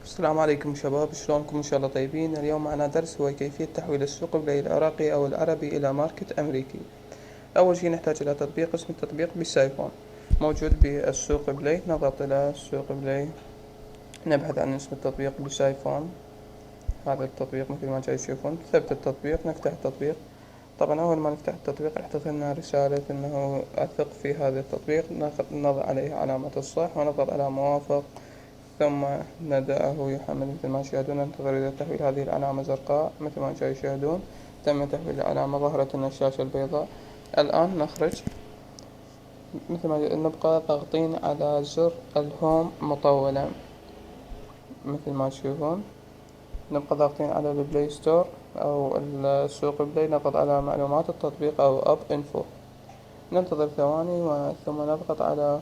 السلام عليكم شباب، شلونكم؟ إن شاء الله طيبين. اليوم معنا درس هو كيفية تحويل السوق البلي العراقي أو العربي إلى ماركت أمريكي. أول شي نحتاج إلى تطبيق، اسم التطبيق بالسايفون موجود بالسوق بلاي. نضغط إلى السوق بلاي، نبحث عن اسم التطبيق بالسايفون. هذا التطبيق مثل ما جاي تشوفون. ثبت التطبيق، نفتح التطبيق. طبعا أول ما نفتح التطبيق راح تظهرنا رسالة أنه أثق في هذا التطبيق. نضع عليه علامة الصح ونضغط على موافق، ثم ندعه يحمل. مثل ما تشاهدون ننتظر إلى تحويل هذه العلامة زرقاء. مثل ما تشاهدون تم تحويل العلامة، ظهرت لنا الشاشة البيضاء. الآن نخرج. مثل ما نبقى ضاغطين على زر الهوم مطولا. مثل ما تشوفون نبقى ضاغطين على البلاي ستور أو السوق بلاي، نضغط على معلومات التطبيق أو أب انفو. ننتظر ثواني ثم نضغط على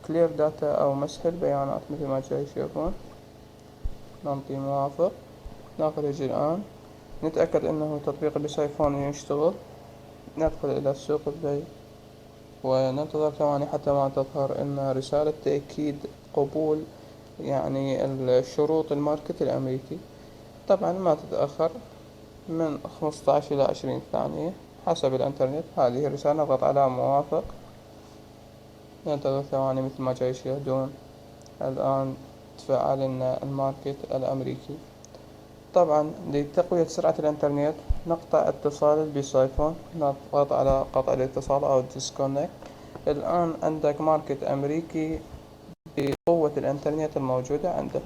كلير داتا أو مسح البيانات. مثل ما تشوفون نعطي موافق. نخرج الآن، نتأكد أنه تطبيق السايفون يشتغل. ندخل إلى السوق بلاي وننتظر ثواني حتى ما تظهر لنا رسالة تأكيد قبول، يعني الشروط الماركت الأمريكي. طبعا ما تتأخر من 15 إلى 20 ثانية حسب الإنترنت. هذه الرسالة نضغط على موافق. ننتظر ثواني. مثل ما تشاهدون الآن تفعل لنا الماركت الأمريكي. طبعا لتقوية سرعة الإنترنت نقطع اتصال بسايفون، نضغط على قطع الاتصال أو ديسكونكت. الآن عندك ماركت أمريكي بقوة الإنترنت الموجودة عندك.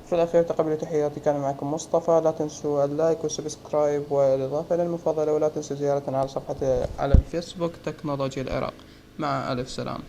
في الأخير تقبلوا تحياتي، كان معكم مصطفى. لا تنسوا اللايك والسبسكرايب والإضافة للمفضلة، ولا تنسوا زيارتنا على صفحة على الفيسبوك تكنولوجيا العراق. مع ألف سلام.